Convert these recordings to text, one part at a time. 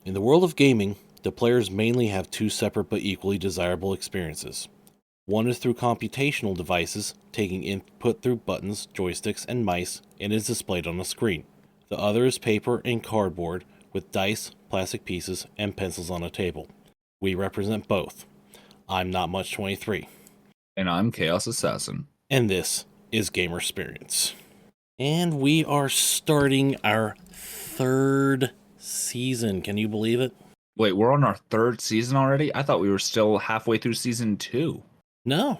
In the world of gaming, the players mainly have two separate but equally desirable experiences. One is through computational devices, taking input through buttons, joysticks, and mice, and is displayed on a screen. The other is paper and cardboard, with dice, plastic pieces, and pencils on a table. We represent both. I'm Not Much 23. And I'm Choasassassin. And this is Gamer Experience. And we are starting our third season. Can you believe it? Wait, we're on our third season already? I thought we were still halfway through season 2. No.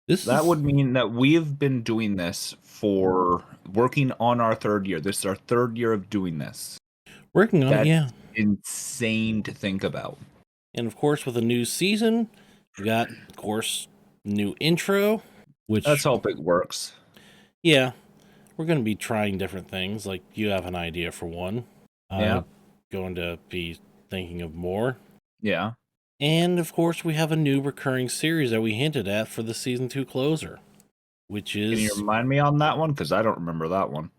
That would mean that we've been doing this for working on our third year. This is our third year of doing this. Working on it, That's yeah. insane to think about. And of course, with a new season, we got, of course, new intro, which... Let's hope it works. Yeah. We're going to be trying different things. Like, you have an idea for one. Yeah. I'm going to be thinking of more. Yeah. And, of course, we have a new recurring series that we hinted at for the Season 2 closer, which is... Can you remind me on that one? Because I don't remember that one.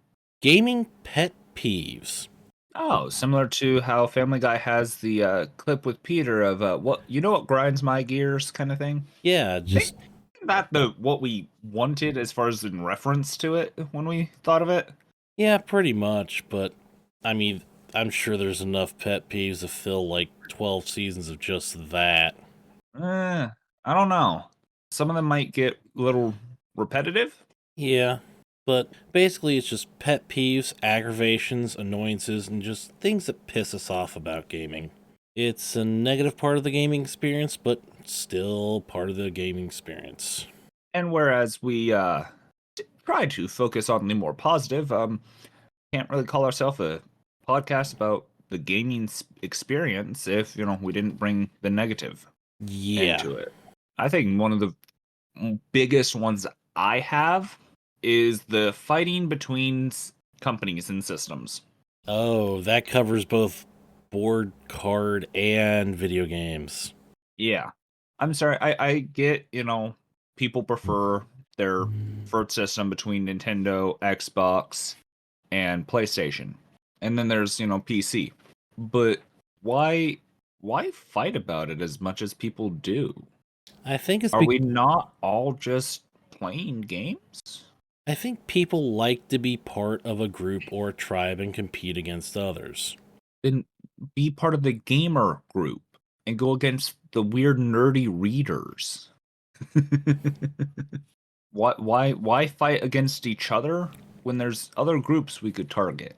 Gaming Pet Peeves. Oh, similar to how Family Guy has the clip with Peter of what grinds my gears kind of thing. Yeah, just... Isn't that what we wanted as far as in reference to it when we thought of it? Yeah, pretty much, but I mean, I'm sure there's enough pet peeves to fill like 12 seasons of just that. I don't know. Some of them might get a little repetitive. Yeah, but basically it's just pet peeves, aggravations, annoyances, and just things that piss us off about gaming. It's a negative part of the gaming experience, but still part of the gaming experience. And whereas we try to focus on the more positive, can't really call ourselves a podcast about the gaming experience if we didn't bring the negative into it. I think one of the biggest ones I have is the fighting between companies and systems. Oh, that covers both board, card, and video games. Yeah. I'm sorry, I get, people prefer their preferred system between Nintendo, Xbox, and PlayStation. And then there's, PC. But why fight about it as much as people do? I think it's Are we not all just playing games? I think people like to be part of a group or a tribe and compete against others. Then be part of the gamer group and go against the weird nerdy readers. Why fight against each other when there's other groups we could target?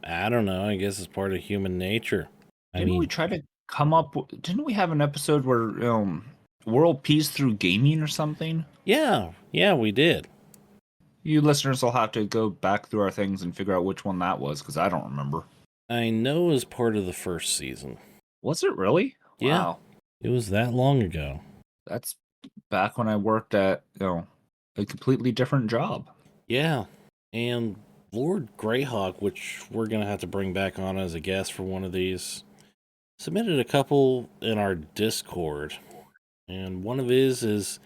I don't know. I guess it's part of human nature. Didn't we try to come up didn't we have an episode where world peace through gaming or something? Yeah, we did. You listeners will have to go back through our things and figure out which one that was, because I don't remember. I know it was part of the first season. Was it really? Yeah. Wow. It was that long ago. That's back when I worked at, a completely different job. Yeah. And Lord Greyhawk, which we're going to have to bring back on as a guest for one of these, submitted a couple in our Discord. And one of his is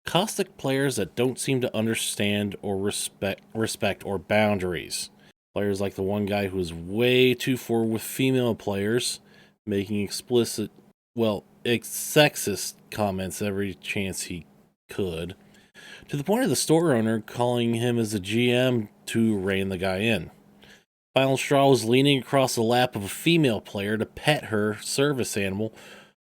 caustic players that don't seem to understand or respect or boundaries. Players like the one guy who is way too forward with female players, making explicit, sexist comments every chance he could, to the point of the store owner calling him as a GM to rein the guy in. Final straw was leaning across the lap of a female player to pet her service animal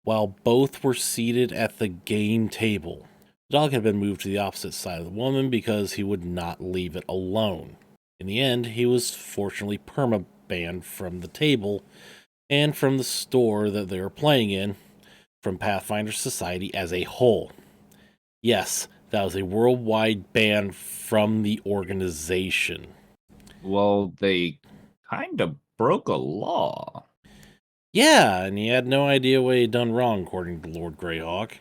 while both were seated at the game table. The dog had been moved to the opposite side of the woman because he would not leave it alone. In the end, he was fortunately perma-banned from the table and from the store that they were playing in, from Pathfinder Society as a whole. Yes, that was a worldwide ban from the organization. Well, they kind of broke a law. Yeah, and he had no idea what he'd done wrong, according to Lord Greyhawk.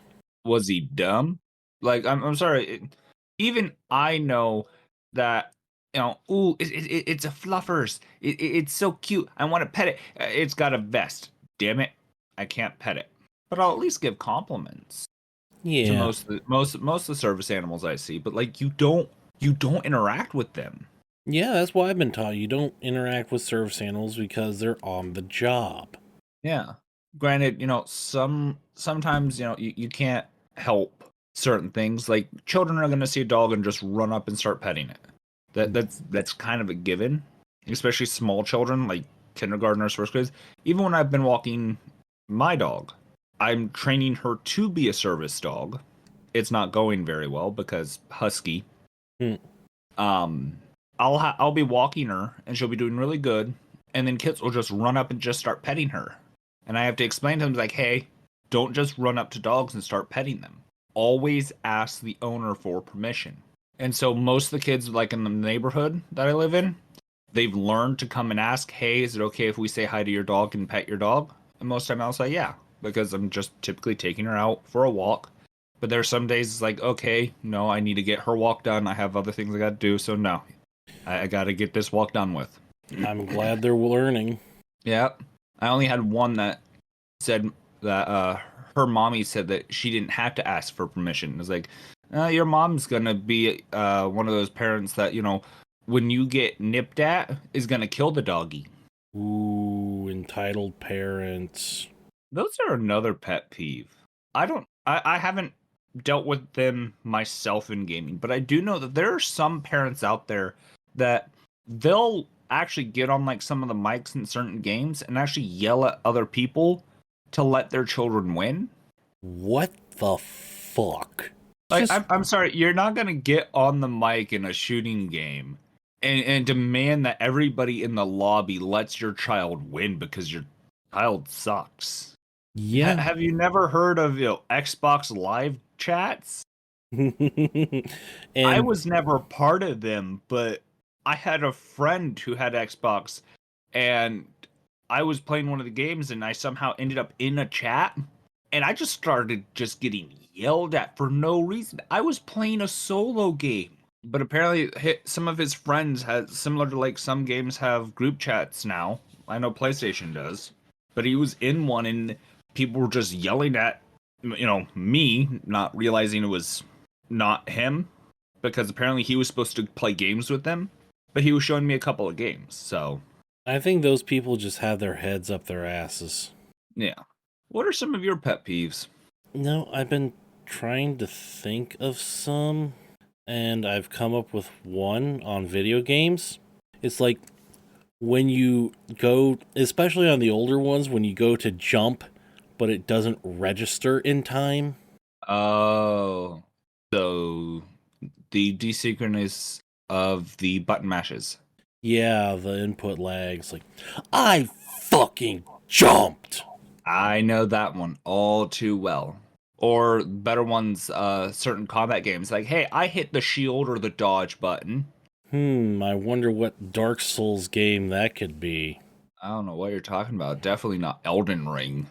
Was he dumb? Like, I'm sorry. Even I know that, it's a fluffers. It's so cute. I want to pet it. It's got a vest. Damn it, I can't pet it. But I'll at least give compliments. Yeah. To most of the service animals I see. But like, you don't interact with them. Yeah, that's why I've been taught. You don't interact with service animals because they're on the job. Yeah. Granted, sometimes, you can't help certain things. Like children are gonna see a dog and just run up and start petting it. That's kind of a given. Especially small children, like kindergartners, first grades. Even when I've been walking my dog, I'm training her to be a service dog. It's not going very well because husky. Hmm. Um, I'll be walking her and she'll be doing really good, and then kids will just run up and just start petting her, and I have to explain to them like, hey, don't just run up to dogs and start petting them. Always ask the owner for permission. And so most of the kids, like in the neighborhood that I live in, they've learned to come and ask, hey, is it okay if we say hi to your dog and pet your dog? And most of the time I'll say yeah, because I'm just typically taking her out for a walk. But there are some days it's like, okay, no, I need to get her walk done. I have other things I got to do, so no, I got to get this walk done with. I'm glad they're learning. Yeah, I only had one that said that her mommy said that she didn't have to ask for permission. It was like, your mom's gonna be one of those parents that when you get nipped at is gonna kill the doggy. Ooh, entitled parents. Those are another pet peeve. I haven't dealt with them myself in gaming, but I do know that there are some parents out there that they'll actually get on like some of the mics in certain games and actually yell at other people to let their children win. What the fuck? Like Just I'm sorry, you're not gonna get on the mic in a shooting game and demand that everybody in the lobby lets your child win because your child sucks. yeah. Have you never heard of Xbox Live chats? I And was never part of them, but I had a friend who had Xbox, and I was playing one of the games, and I somehow ended up in a chat, and I just started just getting yelled at for no reason. I was playing a solo game, but apparently some of his friends had similar to like some games have group chats now. I know PlayStation does, but he was in one, and people were just yelling at me, not realizing it was not him, because apparently he was supposed to play games with them, but he was showing me a couple of games. So I think those people just have their heads up their asses. yeah. What are some of your pet peeves? No, I've been trying to think of some, and I've come up with one on video games. It's like when you go, especially on the older ones, when you go to jump, but it doesn't register in time. Oh, so the desynchronous of the button mashes. Yeah, the input lags. Like, I fucking jumped. I know that one all too well. Or better ones, certain combat games like, hey, I hit the shield or the dodge button. I wonder what Dark Souls game that could be. I don't know what you're talking about. Definitely not Elden Ring.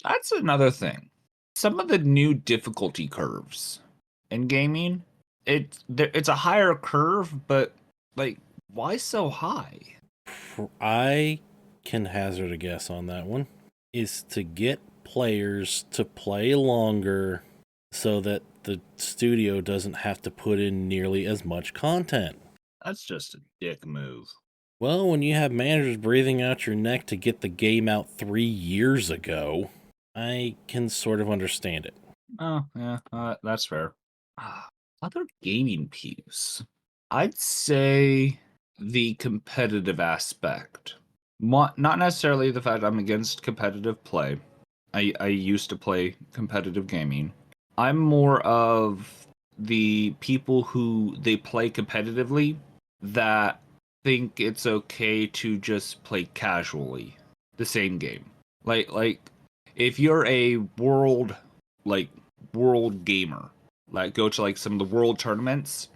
That's another thing. Some of the new difficulty curves in gaming, it's a higher curve, but like, why so high? I can hazard a guess on that one. Is to get players to play longer so that the studio doesn't have to put in nearly as much content. That's just a dick move. Well, when you have managers breathing out your neck to get the game out 3 years ago, I can sort of understand it. Oh, yeah, that's fair. Other gaming peeves. I'd say the competitive aspect. Not necessarily the fact I'm against competitive play. I used to play competitive gaming. I'm more of the people who they play competitively that think it's okay to just play casually the same game. Like if you're a like world gamer, like go to like some of the world tournaments,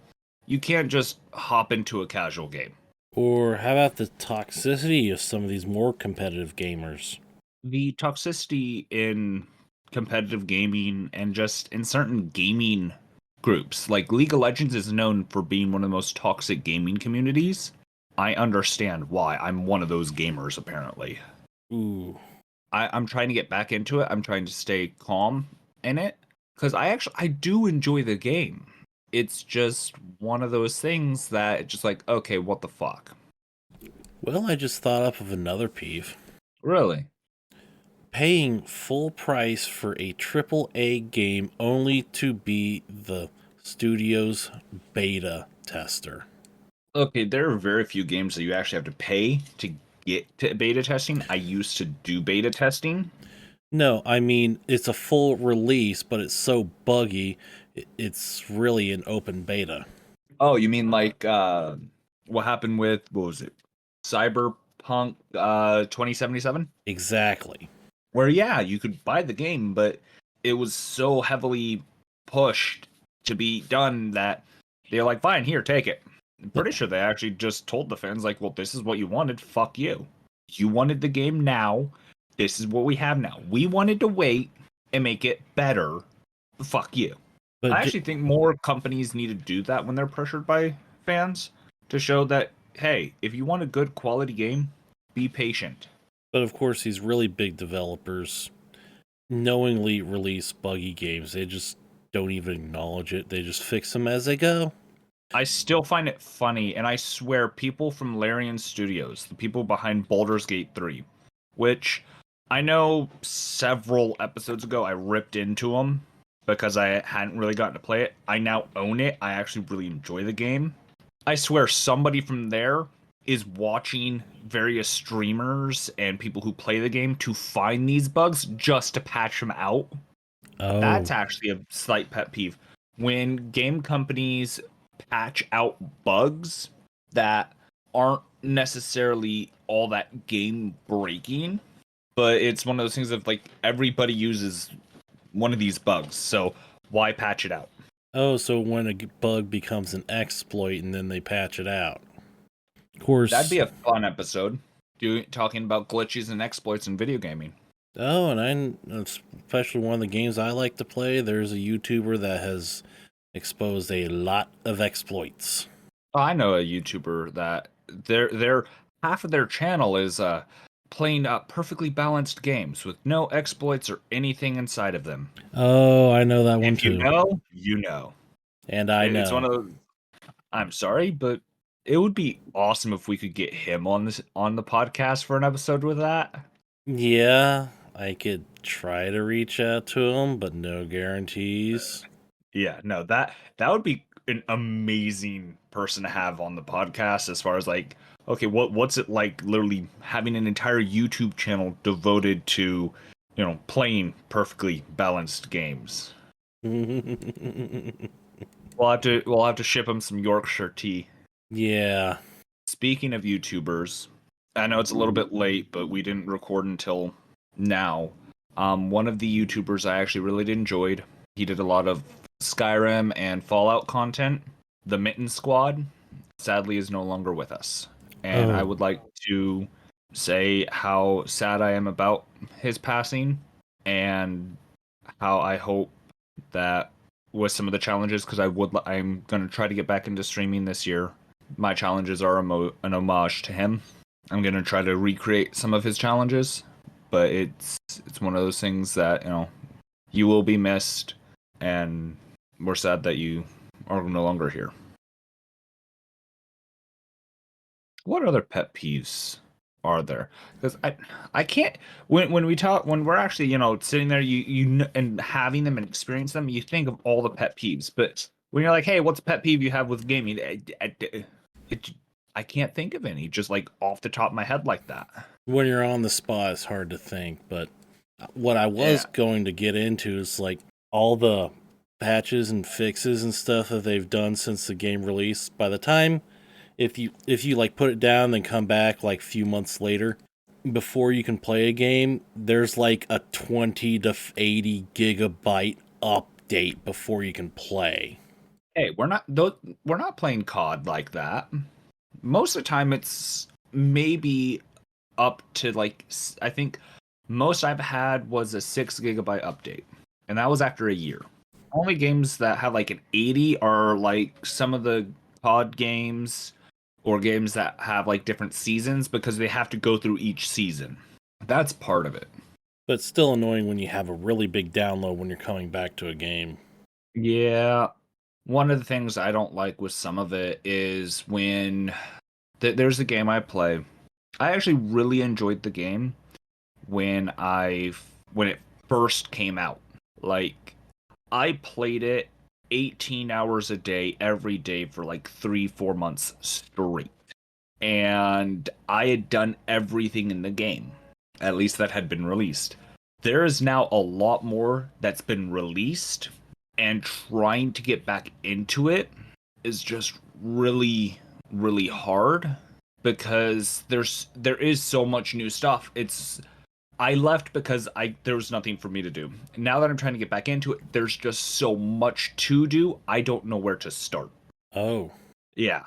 you can't just hop into a casual game. Or how about the toxicity of some of these more competitive gamers? The toxicity in competitive gaming and just in certain gaming groups, like League of Legends is known for being one of the most toxic gaming communities. I understand why. I'm one of those gamers, apparently. Ooh. I'm trying to get back into it. I'm trying to stay calm in it because I do enjoy the game. It's just one of those things that just like, okay, what the fuck? Well, I just thought up of another peeve. Really? Paying full price for a triple A game only to be the studio's beta tester. Okay, there are very few games that you actually have to pay to get to beta testing. I used to do beta testing. No, I mean, it's a full release, but it's so buggy, it's really an open beta. Oh, you mean like what happened with what was it? Cyberpunk 2077? Exactly. Where yeah, you could buy the game, but it was so heavily pushed to be done that they're like, fine, here, take it. I'm pretty sure they actually just told the fans, like, well, this is what you wanted, fuck you. You wanted the game now, this is what we have now. We wanted to wait and make it better. Fuck you. But I actually think more companies need to do that when they're pressured by fans to show that, hey, if you want a good quality game, be patient. but of course, these really big developers knowingly release buggy games. They just don't even acknowledge it. They just fix them as they go. I still find it funny, and I swear people from Larian Studios, the people behind Baldur's Gate 3, which I know several episodes ago I ripped into them because I hadn't really gotten to play it. I now own it. I actually really enjoy the game. I swear somebody from there is watching various streamers and people who play the game to find these bugs just to patch them out. Oh, That's actually a slight pet peeve. When game companies patch out bugs that aren't necessarily all that game breaking, but it's one of those things of like everybody uses one of these bugs, so why patch it out? oh, so when a bug becomes an exploit and then they patch it out. Of course. That'd be a fun episode. Talking about glitches and exploits in video gaming. Oh, and especially one of the games I like to play, there's a YouTuber that has exposed a lot of exploits. Oh, I know a YouTuber that their half of their channel is playing perfectly balanced games with no exploits or anything inside of them. Oh, I know that one If you too. know, you know. And I It's one know. of those. I'm sorry, but it would be awesome if we could get him on the podcast for an episode with that. Yeah, I could try to reach out to him, but no guarantees. Yeah, no, that would be an amazing person to have on the podcast as far as like, okay, what's it like literally having an entire YouTube channel devoted to, playing perfectly balanced games. We'll have to ship him some Yorkshire tea. Yeah. Speaking of YouTubers, I know it's a little bit late, but we didn't record until now. One of the YouTubers I actually really enjoyed. He did a lot of Skyrim and Fallout content. The Mitten Squad, sadly, is no longer with us, and I Oh, would like to say how sad I am about his passing, and how I hope that with some of the challenges, because I'm going to try to get back into streaming this year. My challenges are an homage to him. I'm going to try to recreate some of his challenges, but it's one of those things that, you will be missed, and we're sad that you are no longer here. What other pet peeves are there? Because I can't when we talk when we're actually sitting there and having them and experience them, you think of all the pet peeves, but when you're like, hey, what's a pet peeve you have with gaming? I can't think of any just like off the top of my head like that. when you're on the spot, it's hard to think. But what I was Yeah. going to get into is like all the patches and fixes and stuff that they've done since the game release. By the time if you like put it down, then come back like a few months later, before you can play a game, there's like a 20 to 80 gigabyte update before you can play. Hey, we're not playing COD like that. Most of the time, it's maybe up to like I think most I've had was a 6 gigabyte update, and that was after a year. Only games that have like an 80 are like some of the COD games or games that have like different seasons because they have to go through each season. That's part of it. But it's still annoying when you have a really big download when you're coming back to a game. Yeah. One of the things I don't like with some of it is when there's a game I play. I actually really enjoyed the game when it first came out. Like I played it 18 hours a day every day for like 3 4 months straight. And I had done everything in the game, at least that had been released. There is now a lot more that's been released, and trying to get back into it is just really, really hard because there is so much new stuff. It's I left because I there was nothing for me to do. Now that I'm trying to get back into it, there's just so much to do. I don't know where to start. Oh, Yeah.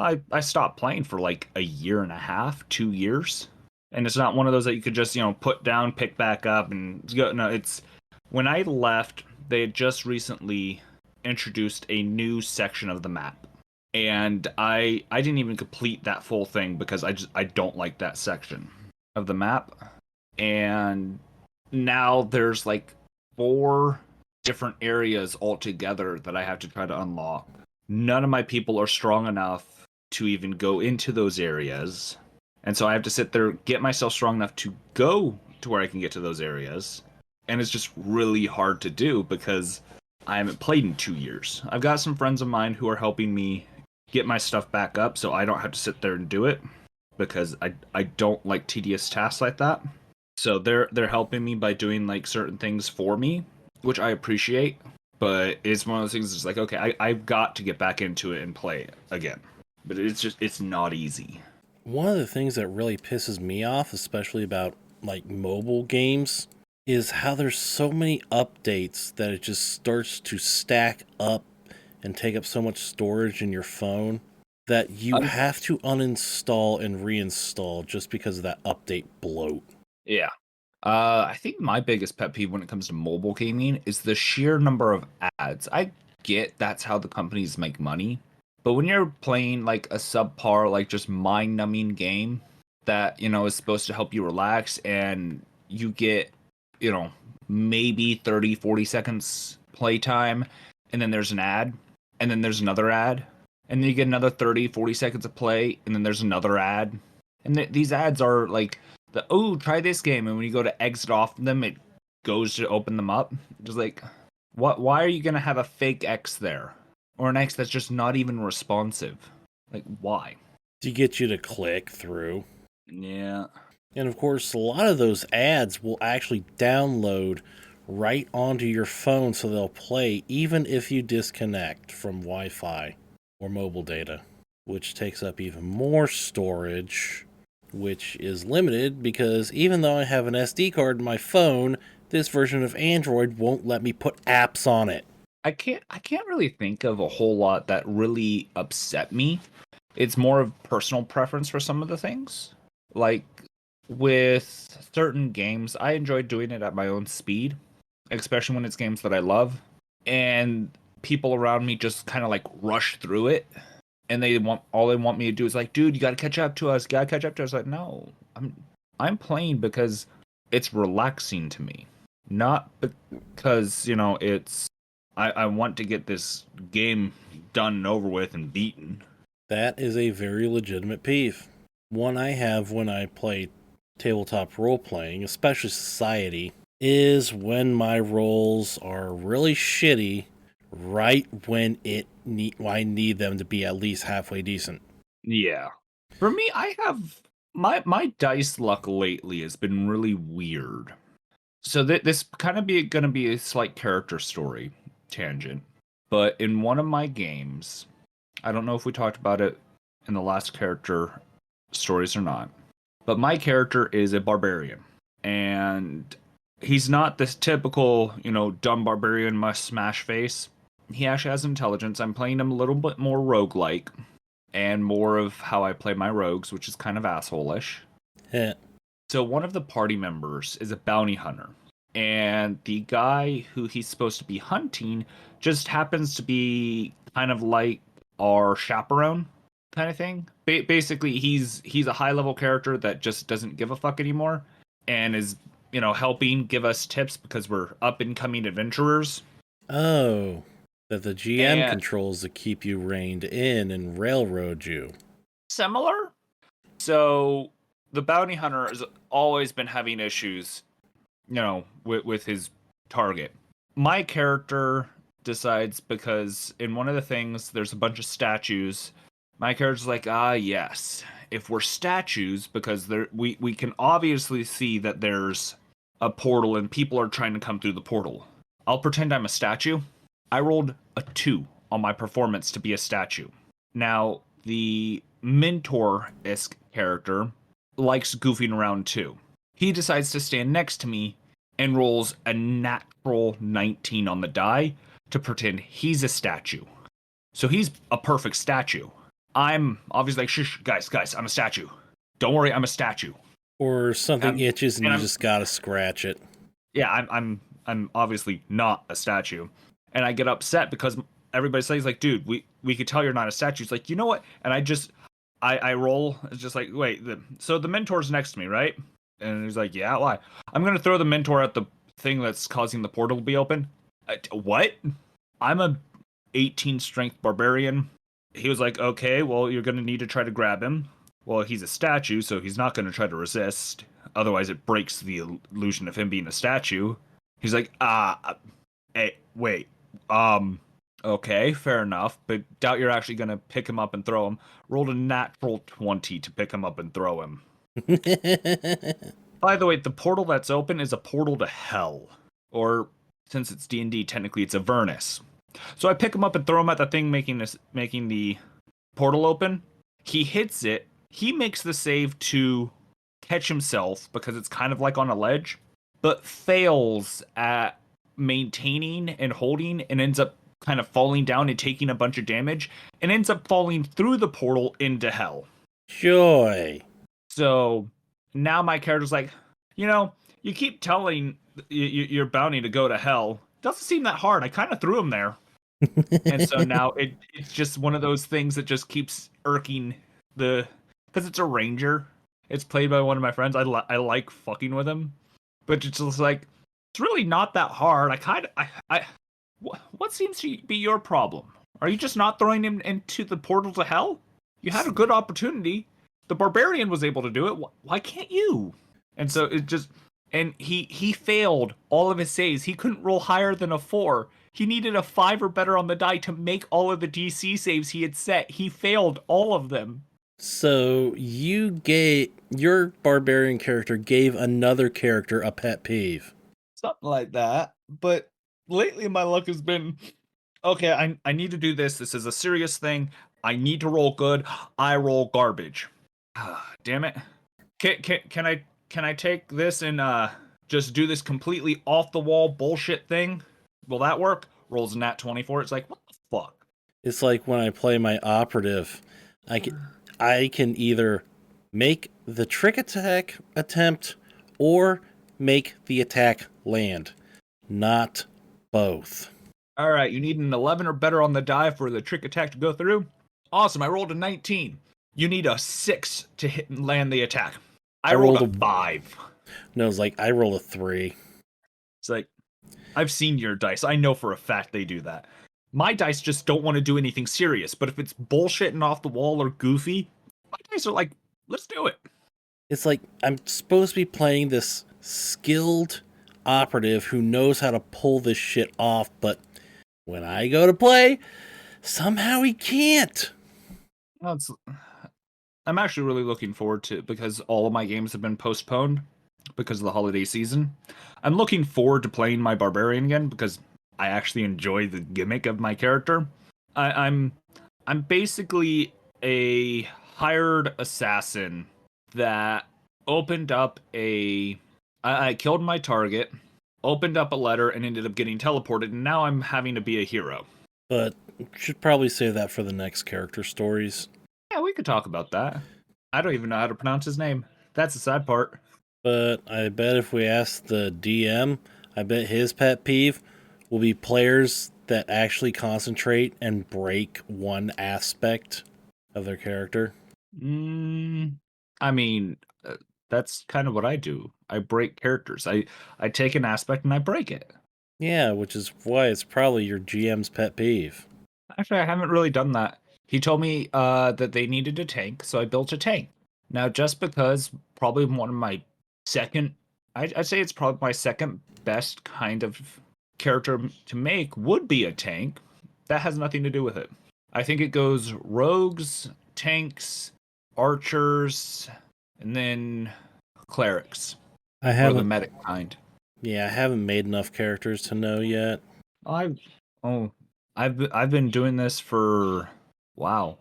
I stopped playing for like a year and a half, 2 years. And it's not one of those that you could just, put down, pick back up and go. No, it's when I left, they had just recently introduced a new section of the map. And I didn't even complete that full thing because I don't like that section of the map. And now there's like four different areas altogether that I have to try to unlock. None of my people are strong enough to even go into those areas. And so I have to sit there, get myself strong enough to go to where I can get to those areas. And it's just really hard to do because I haven't played in 2 years. I've got some friends of mine who are helping me get my stuff back up so I don't have to sit there and do it because I don't like tedious tasks like that. So they're helping me by doing like certain things for me, which I appreciate. But it's one of those things that's like, okay, I've got to get back into it and play it again. But it's not easy. one of the things that really pisses me off, especially about like mobile games, is how there's so many updates that it just starts to stack up and take up so much storage in your phone that you Um, have to uninstall and reinstall just because of that update bloat. yeah. I think my biggest pet peeve when it comes to mobile gaming is the sheer number of ads. I get that's how the companies make money, but when you're playing like a subpar, like just mind-numbing game that, is supposed to help you relax and you get, you know, maybe 30, 40 seconds playtime, and then there's an ad, and then there's another ad, and then you get another 30, 40 seconds of play, and then there's another ad. And these ads are like try this game, and when you go to exit off them it goes to open them up. Just like, why are you gonna have a fake X there, or an X that's just not even responsive? Like, why? To get you to click through. Yeah. And of course, a lot of those ads will actually download right onto your phone so they'll play even if you disconnect from Wi Fi or mobile data, which takes up even more storage, which is limited because even though I have an SD card in my phone, this version of Android won't let me put apps on it. I can't really think of a whole lot that really upset me. It's more of personal preference for some of the things. Like with certain games, I enjoy doing it at my own speed, especially when it's games that I love. And people around me just kind of like rush through it, and they want me to do is like, dude, you got to catch up to us. Got to catch up to us. Like, no, I'm playing because it's relaxing to me, not because it's I want to get this game done and over with and beaten. That is a very legitimate peeve. One I have when I play tabletop role playing, especially society, is when my rolls are really shitty right when I need them to be at least halfway decent. Yeah. For me, I have my dice luck lately has been really weird. So this kind of be going to be a slight character story tangent, but in one of my games, I don't know if we talked about it in the last character stories or not, but my character is a barbarian, and he's not this typical, dumb barbarian must smash face. He actually has intelligence. I'm playing him a little bit more roguelike and more of how I play my rogues, which is kind of asshole-ish. Heh. So one of the party members is a bounty hunter, and the guy who he's supposed to be hunting just happens to be kind of like our chaperone kind of thing. Basically, he's a high-level character that just doesn't give a fuck anymore, and is helping give us tips because we're up and coming adventurers. Oh, that the GM And controls to keep you reined in and railroad you. similar. So the bounty hunter has always been having issues, with his target. My character decides because in one of the things there's a bunch of statues. My character's like, yes, if we're statues, because we can obviously see that there's a portal and people are trying to come through the portal. I'll pretend I'm a statue. I rolled a 2 on my performance to be a statue. Now, the mentor-esque character likes goofing around too. He decides to stand next to me and rolls a natural 19 on the die to pretend he's a statue. So he's a perfect statue. I'm obviously like, shh, guys, I'm a statue. Don't worry, I'm a statue. Or something itches and you I'm just gotta scratch it. yeah, I'm obviously not a statue, and I get upset because everybody says like, dude, we could tell you're not a statue. It's like, you know what? And I roll. It's just like, wait, so the mentor's next to me, right? And he's like, yeah, why? I'm gonna throw the mentor at the thing that's causing the portal to be open. What? I'm a 18 strength barbarian. He was like, okay, well, you're gonna need to try to grab him. Well, he's a statue, so he's not gonna try to resist. Otherwise, it breaks the illusion of him being a statue. He's like, hey, wait, okay, fair enough, but doubt you're actually gonna pick him up and throw him. Rolled a natural 20 to pick him up and throw him. By the way, the portal that's open is a portal to hell, or since it's D&D, technically it's Avernus. So I pick him up and throw him at the thing making the portal open. He hits it. He makes the save to catch himself because it's kind of like on a ledge, but fails at maintaining and holding and ends up kind of falling down and taking a bunch of damage and ends up falling through the portal into hell. Joy. So now my character's like, you keep telling your bounty to go to hell. Doesn't seem that hard. I kind of threw him there. And so now it's just one of those things that just keeps irking because it's a ranger. It's played by one of my friends. I like fucking with him, but it's just like, it's really not that hard. What seems to be your problem? Are you just not throwing him into the portal to hell? You had a good opportunity. The barbarian was able to do it. Why can't you? And so it just, and he failed all of his saves. He couldn't roll higher than a 4. He needed a 5 or better on the die to make all of the DC saves he had set. He failed all of them. So your barbarian character gave another character a pet peeve. Something like that. But lately my luck has been, okay, I need to do this. This is a serious thing. I need to roll good. I roll garbage. Damn it. Can I take this and just do this completely off the wall bullshit thing? Will that work? Rolls a nat 24. It's like, what the fuck? It's like when I play my operative, I can either make the trick attack attempt or make the attack land. Not both. All right, you need an 11 or better on the die for the trick attack to go through. Awesome, I rolled a 19. You need a 6 to hit and land the attack. I rolled a 5. No, it's like I roll a 3. It's like, I've seen your dice. I know for a fact they do that. My dice just don't want to do anything serious, but if it's bullshit and off the wall or goofy, my dice are like, let's do it. It's like I'm supposed to be playing this skilled operative who knows how to pull this shit off, but when I go to play, somehow he can't. I'm actually really looking forward to it because all of my games have been postponed because of the holiday season. I'm looking forward to playing my barbarian again because I actually enjoy the gimmick of my character. I'm basically a hired assassin that opened up I killed my target, opened up a letter, and ended up getting teleported, and now I'm having to be a hero. But should probably save that for the next character stories. Yeah, we could talk about that. I don't even know how to pronounce his name. That's the sad part. But I bet if we ask the DM, I bet his pet peeve will be players that actually concentrate and break one aspect of their character. I mean, that's kind of what I do. I break characters. I take an aspect and I break it. Yeah, which is why it's probably your GM's pet peeve. Actually, I haven't really done that. He told me that they needed a tank, so I built a tank. Now, just because probably one of my second, I'd say it's probably my second best kind of character to make would be a tank. That has nothing to do with it. I think it goes rogues, tanks, archers, and then clerics, I or the haven't. medic kind. Yeah, I haven't made enough characters to know yet. I oh, I've been doing this for wow,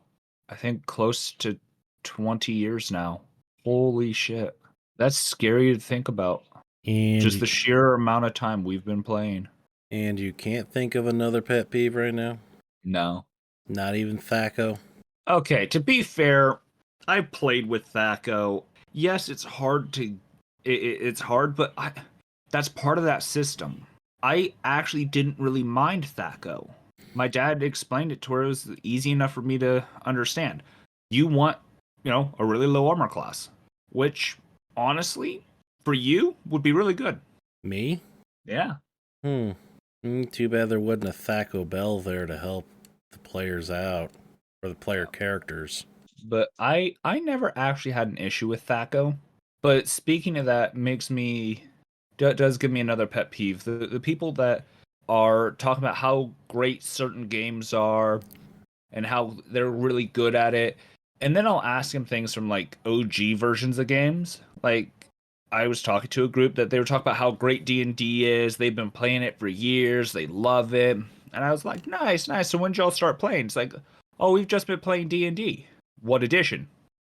I think close to 20 years now. Holy shit. That's scary to think about. And Just you, the sheer amount of time we've been playing. and you can't think of another pet peeve right now? No. Not even Thaco? Okay, to be fair, I played with Thaco. Yes, it's hard to it's hard, but that's part of that system. I actually didn't really mind Thaco. My dad explained it to where it was easy enough for me to understand. You want, a really low armor class, which honestly, for you, would be really good. Me? Yeah. Hmm. Too bad there wasn't a Thaco Bell there to help the players out, or the player characters. But I never actually had an issue with Thaco. But speaking of that, makes me does give me another pet peeve. The people that are talking about how great certain games are and how they're really good at it, and then I'll ask them things from like OG versions of games. Like I was talking to a group that they were talking about how great D&D is. They've been playing it for years. They love it. And I was like, nice, nice. So when did y'all start playing? It's like, oh, we've just been playing D&D. What edition?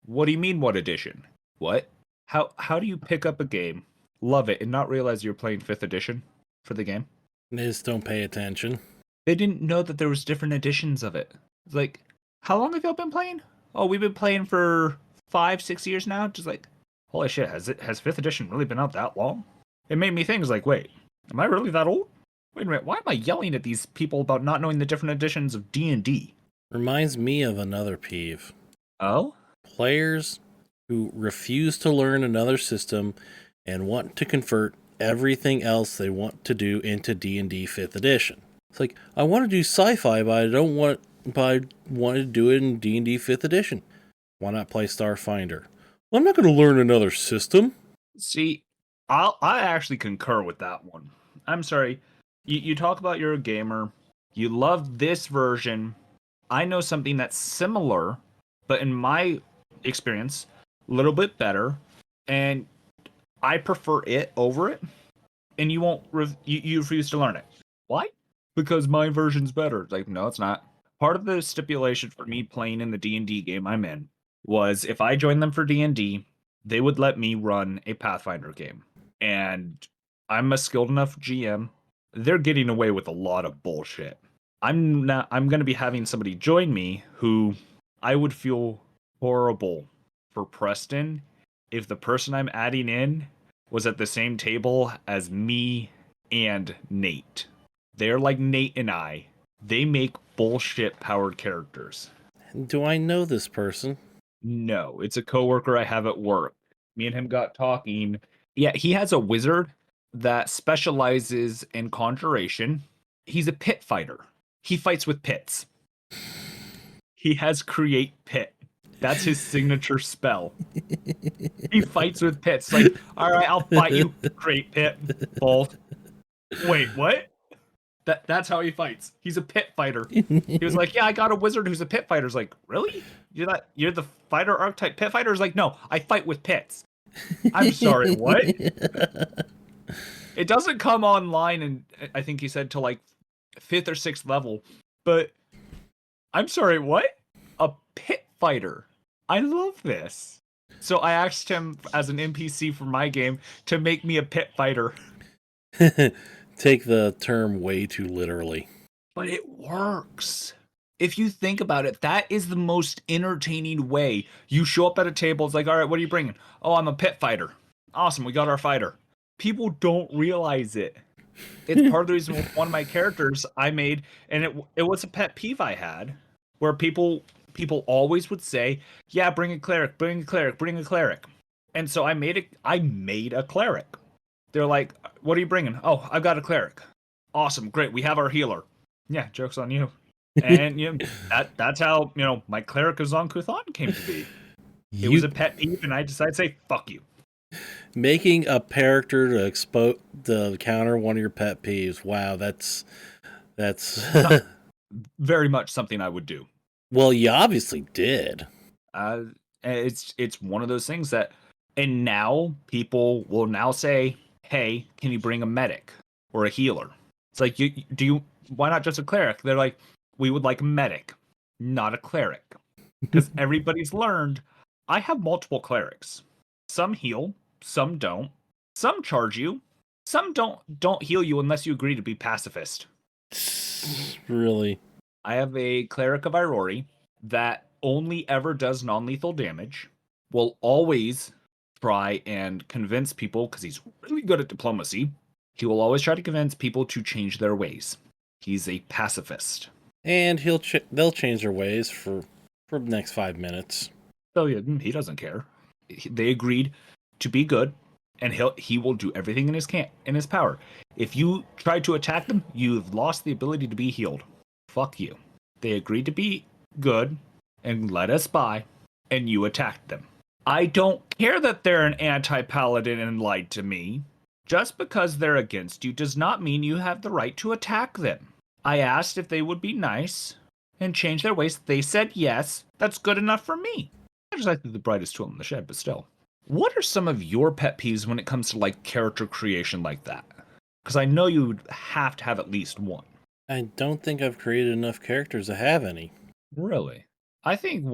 What do you mean, what edition? What? How do you pick up a game, love it, and not realize you're playing 5th edition for the game? They just don't pay attention. They didn't know that there was different editions of it. It's like, how long have y'all been playing? Oh, we've been playing for 5, 6 years now. Just like, holy shit, has 5th edition really been out that long? It made me think, it's like, wait, am I really that old? Wait a minute, why am I yelling at these people about not knowing the different editions of D&D? Reminds me of another peeve. Oh? Players who refuse to learn another system and want to convert everything else they want to do into D&D 5th edition. It's like, I want to do sci-fi, but I don't want but I want to do it in D&D 5th edition. Why not play Starfinder? Well, I'm not going to learn another system. See, I actually concur with that one. I'm sorry. You talk about you're a gamer. You love this version. I know something that's similar, but in my experience, a little bit better, and I prefer it over it. And you won't you refuse to learn it. Why? Because my version's better. It's like, no, it's not. Part of the stipulation for me playing in the D&D game I'm in was if I joined them for D&D, they would let me run a Pathfinder game. And I'm a skilled enough GM. They're getting away with a lot of bullshit. I'm going to be having somebody join me who I would feel horrible for Preston if the person I'm adding in was at the same table as me and Nate. They're like Nate and I. They make bullshit powered characters. Do I know this person? No, it's a coworker I have at work. Me and him got talking. Yeah, he has a wizard that specializes in conjuration. He's a pit fighter. He fights with pits. He has create pit. That's his signature spell. He fights with pits. Like, all right, I'll fight you. Create pit. Both. Wait, what? That's how he fights. He's a pit fighter. He was like, yeah, I got a wizard who's a pit fighter. It's like, really? You're the fighter archetype pit fighter? It's like, no, I fight with pits. I'm sorry, what? It doesn't come online, and I think he said to like 5th or 6th level. But I'm sorry, what? A pit fighter. I love this. So I asked him as an NPC for my game to make me a pit fighter. Take the term way too literally. But it works. If you think about it, that is the most entertaining way. You show up at a table, it's like, all right, what are you bringing? Oh, I'm a pit fighter. Awesome, we got our fighter. People don't realize it. It's part of the reason one of my characters I made, and it was a pet peeve I had, where people always would say, yeah, bring a cleric, bring a cleric, bring a cleric. And so I made a cleric. They're like, what are you bringing? Oh, I've got a cleric. Awesome, great, we have our healer. Yeah, joke's on you. And that's how my cleric of Zon-Kuthon came to be. It was You a pet peeve, and I decided to say, fuck you. making a character to counter one of your pet peeves. Wow, that's Not very much something I would do. well, you obviously did. Uh, it's one of those things that, and now people will now say, "Hey, can you bring a medic or a healer?" It's like, why not just a cleric? They're like, we would like a medic, not a cleric, because everybody's learned. I have multiple clerics. Some heal, some don't. Some charge you, some don't heal you unless you agree to be pacifist. Really? I have a cleric of Irori that only ever does non-lethal damage, will always try and convince people, because he's really good at diplomacy, he will always try to convince people to change their ways. He's a pacifist. And they'll change their ways for the next 5 minutes. So yeah, he doesn't care. They agreed to be good, and he will do everything in his power. If you try to attack them, you've lost the ability to be healed. Fuck you. They agreed to be good and let us by, and you attacked them. I don't care that they're an anti-paladin and lied to me. Just because they're against you does not mean you have the right to attack them. I asked if they would be nice and change their ways. They said yes. That's good enough for me. I just like the brightest tool in the shed, but still. What are some of your pet peeves when it comes to like character creation like that? Because I know you would have to have at least one. I don't think I've created enough characters to have any. Really? I think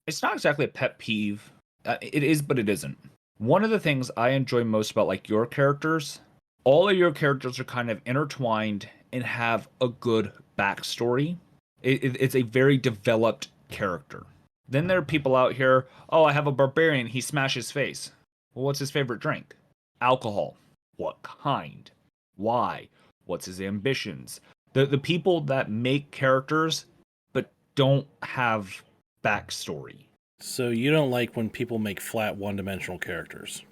it's not exactly a pet peeve. It is, but it isn't. One of the things I enjoy most about like your characters, all of your characters are kind of intertwined and have a good backstory. It's a very developed character. Then there are people out here, oh, I have a barbarian, he smashes face. Well, what's his favorite drink? Alcohol. What kind? Why? What's his ambitions? The people that make characters but don't have backstory. So you don't like when people make flat one-dimensional characters.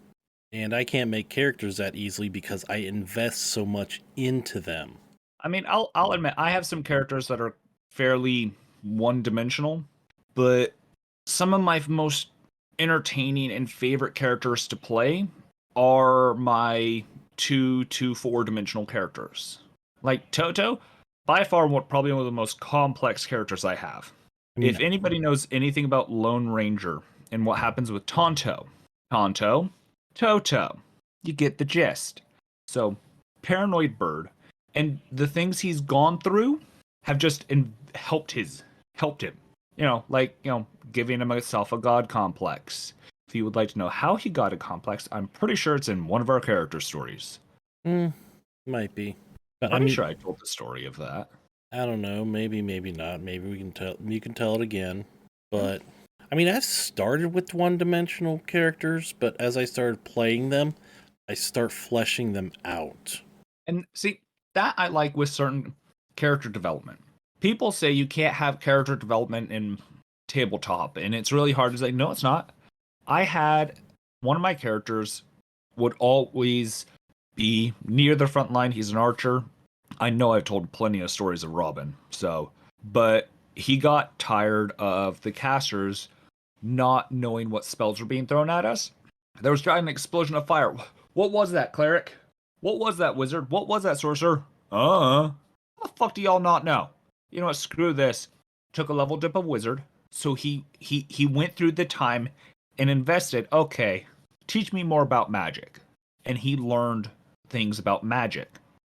And I can't make characters that easily because I invest so much into them. I mean, I'll admit I have some characters that are fairly one-dimensional, but some of my most entertaining and favorite characters to play are my 2 to 4 dimensional characters. Like Toto, by far probably one of the most complex characters I have. If anybody knows anything about Lone Ranger and what happens with Tonto, Toto, you get the gist. So, Paranoid Bird and the things he's gone through have just helped him. Giving himself a god complex. If you would like to know how he got a complex, I'm pretty sure it's in one of our character stories. Might be. But I'm sure I told the story of that. I don't know. Maybe, maybe not. Maybe we can tell. You can tell it again. But I mean, I've started with one-dimensional characters, but as I started playing them, I start fleshing them out. And see, that I like with certain character development. People say you can't have character development in tabletop, and it's really hard to say, no, it's not. I had one of my characters would always be near the front line. He's an archer. I know I've told plenty of stories of Robin, but he got tired of the casters not knowing what spells were being thrown at us. There was an explosion of fire. What was that, cleric? What was that, wizard? What was that, sorcerer? What the fuck do y'all not know? You know what, screw this. Took a level dip of wizard, so he went through the time and invested, okay, teach me more about magic. And he learned things about magic.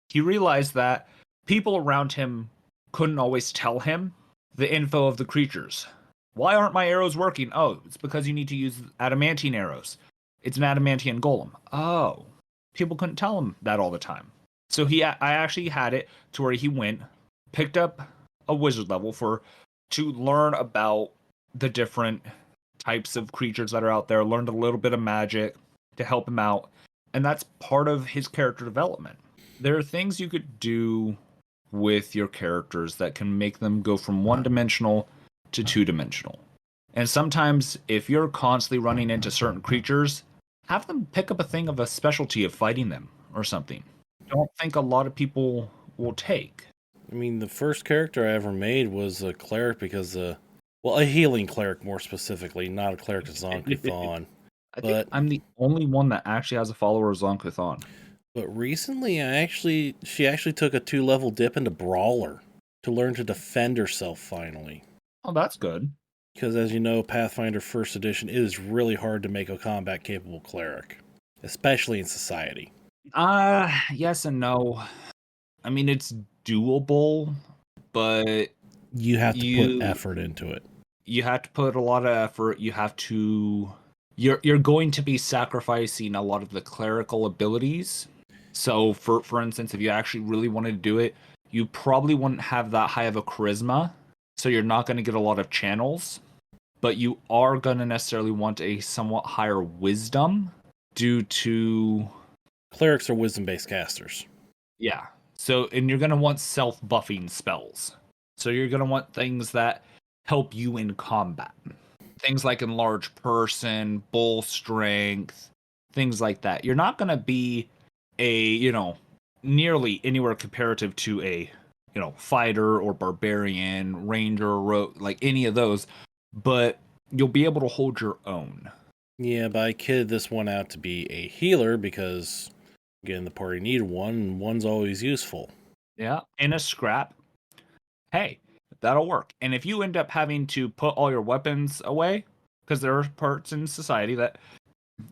He realized that people around him couldn't always tell him the info of the creatures. Why aren't my arrows working? Oh, it's because you need to use adamantine arrows. It's an adamantine golem. Oh, people couldn't tell him that all the time. So I actually had it to where he went, picked up a wizard level to learn about the different types of creatures that are out there, learned a little bit of magic to help him out. And that's part of his character development. There are things you could do with your characters that can make them go from one-dimensional to two-dimensional. And sometimes, if you're constantly running into certain creatures, have them pick up a thing of a specialty of fighting them or something. Don't think a lot of people will take. I mean, the first character I ever made was a cleric because Well, a healing cleric more specifically, not a cleric of Zonkuthon. I think But I'm the only one that actually has a follower of Zonkuthon. recently, she actually took a 2-level dip into Brawler to learn to defend herself finally. Oh, that's good. Because as you know, Pathfinder First Edition, it is really hard to make a combat capable cleric, especially in society. Yes and no. I mean, it's doable, but You have to put you effort into it. you have to put a lot of effort. You have to you're going to be sacrificing a lot of the clerical abilities. So for instance, if you actually really wanted to do it, you probably wouldn't have that high of a charisma. So you're not going to get a lot of channels, but you are going to necessarily want a somewhat higher wisdom due to Clerics are wisdom-based casters. yeah. So and you're going to want self-buffing spells. So you're going to want things that help you in combat. Things like enlarge person, bull strength, things like that. You're not going to be nearly anywhere comparative to a, fighter or barbarian, ranger, like any of those, but you'll be able to hold your own. Yeah, but I kidded this one out to be a healer because, again, the party needed one, and one's always useful. Yeah, in a scrap. Hey, that'll work. And if you end up having to put all your weapons away, because there are parts in society that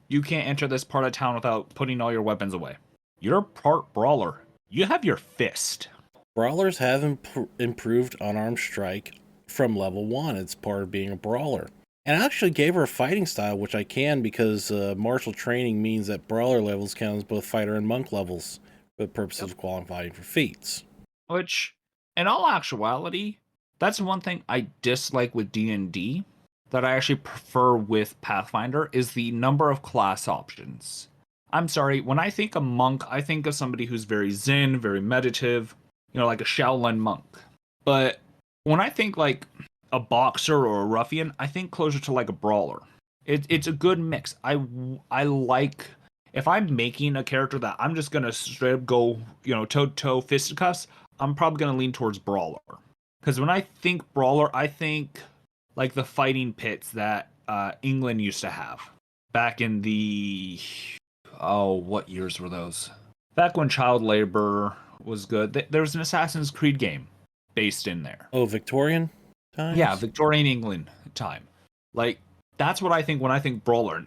you can't enter this part of town without putting all your weapons away. You're part brawler. You have your fist. Brawlers have improved unarmed strike from level 1. It's part of being a brawler. And I actually gave her a fighting style, which I can because martial training means that brawler levels count as both fighter and monk levels for the purposes of qualifying for feats. Which, in all actuality, that's one thing I dislike with D&D that I actually prefer with Pathfinder is the number of class options. I'm sorry, when I think of monk, I think of somebody who's very zen, very meditative, like a Shaolin monk. But when I think like a boxer or a ruffian, I think closer to like a brawler. It's a good mix. I like if I'm making a character that I'm just gonna straight up go toe to toe fisticuffs. I'm probably gonna lean towards brawler because when I think brawler, I think like the fighting pits that England used to have back in the what years were those? Back when child labor was good. There was an Assassin's Creed game based in there. Oh, Victorian times? Yeah, Victorian England time. Like that's what I think when I think brawler.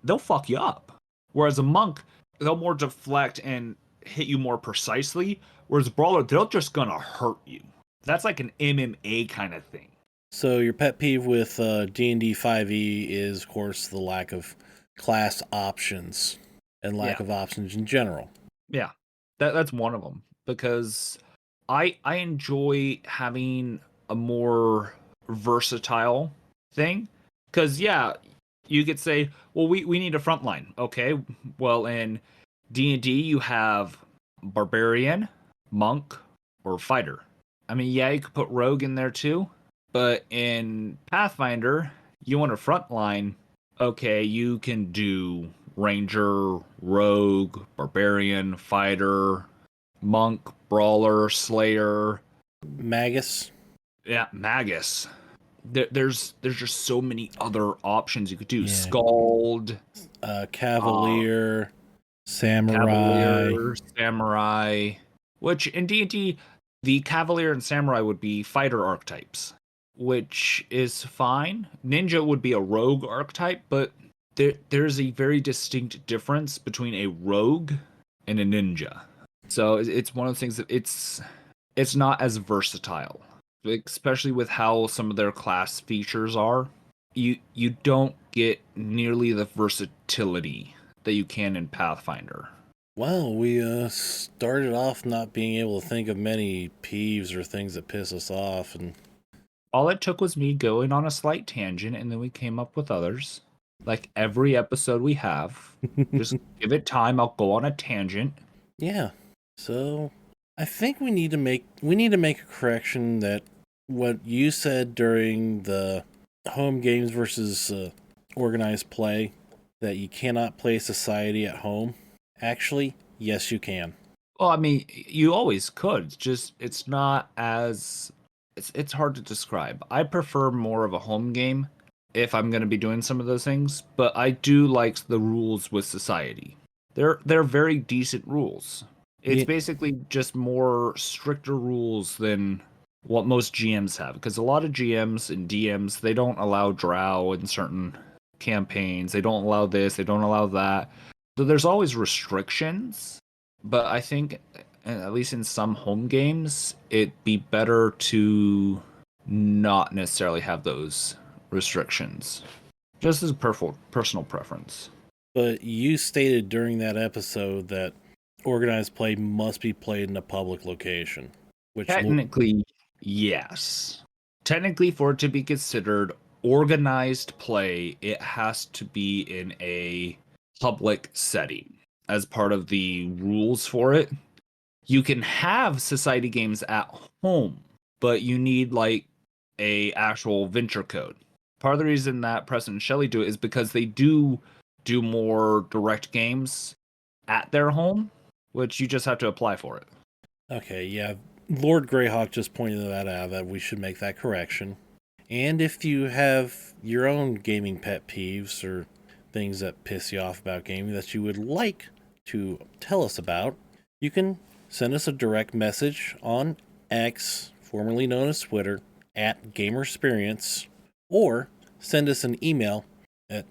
They'll fuck you up. Whereas a monk, they'll more deflect and hit you more precisely. Whereas brawler, they're just gonna hurt you. That's like an MMA kind of thing. So your pet peeve with D&D 5e is, of course, the lack of class options and lack of options in general. Yeah, that's one of them because I enjoy having a more versatile thing because you could say, well, we need a front line. Okay, well in D&D you have barbarian, monk, or fighter. I mean, yeah, you could put rogue in there too, but in Pathfinder you want a front line. Okay, you can do ranger, rogue, barbarian, fighter, monk, brawler, slayer, Magus? yeah, magus. There's just so many other options you could do. Yeah. Scald, Cavalier, Samurai. cavalier, samurai. Which in D&D, the cavalier and samurai would be fighter archetypes, which is fine. Ninja would be a rogue archetype, but there's a very distinct difference between a rogue and a ninja. So it's one of those things that it's not as versatile, especially with how some of their class features are. You don't get nearly the versatility that you can in Pathfinder. Well, we started off not being able to think of many peeves or things that piss us off, and All it took was me going on a slight tangent, and then we came up with others. Like every episode we have, just give it time. I'll go on a tangent. yeah. So I think we need to make a correction that what you said during the home games versus organized play, that you cannot play society at home. Actually, yes, you can. Well, I mean, you always could. Just it's not as it's hard to describe. I prefer more of a home game if I'm going to be doing some of those things, but I do like the rules with society. They're very decent rules. It's Yeah, basically just more stricter rules than what most GMs have, because a lot of GMs and DMs, they don't allow drow in certain campaigns. They don't allow this, they don't allow that. So there's always restrictions, but I think at least in some home games, it'd be better to not necessarily have those restrictions. Just as a personal preference. but you stated during that episode that organized play must be played in a public location, which Technically, yes. Technically, for it to be considered organized play, it has to be in a public setting as part of the rules for it. You can have society games at home, but you need like a actual venture code. Part of the reason that Preston and Shelley do it is because they do more direct games at their home, which you just have to apply for it. okay, yeah, Lord Greyhawk just pointed that out that we should make that correction. And if you have your own gaming pet peeves or things that piss you off about gaming that you would like to tell us about, you can send us a direct message on X, formerly known as Twitter, at Gamersperience, or send us an email at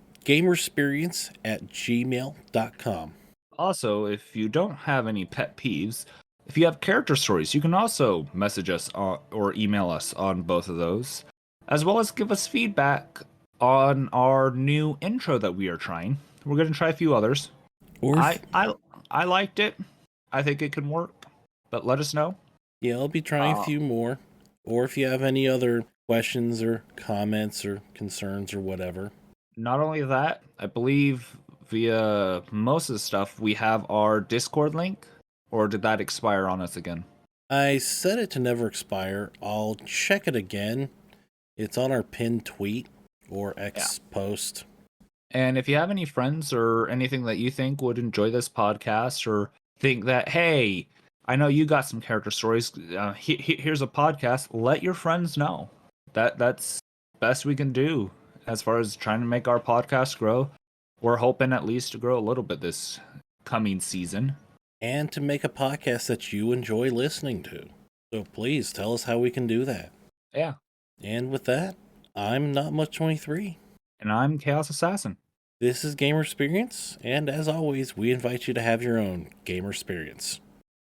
gamersperience@gmail.com. Also, if you don't have any pet peeves, if you have character stories, you can also message us or email us on both of those, as well as give us feedback on our new intro that we are trying. We're going to try a few others. Or I if, I I liked it. I think it can work, but let us know. yeah, I'll be trying a Uh, few more. Or if you have any other questions or comments or concerns or whatever. Not only that, I believe via most of the stuff we have our Discord link, or did that expire on us again? I set it to never expire. I'll check it again. It's on our pinned tweet or Yeah. X post. And if you have any friends or anything that you think would enjoy this podcast, or think that, hey, I know you got some character stories, here's a podcast, let your friends know. That's best we can do as far as trying to make our podcast grow. We're hoping at least to grow a little bit this coming season. And to make a podcast that you enjoy listening to. So please tell us how we can do that. Yeah. And with that, I'm Not Much 23. And I'm Chaos Assassin. This is Gamer Experience, and as always, we invite you to have your own Gamer Experience.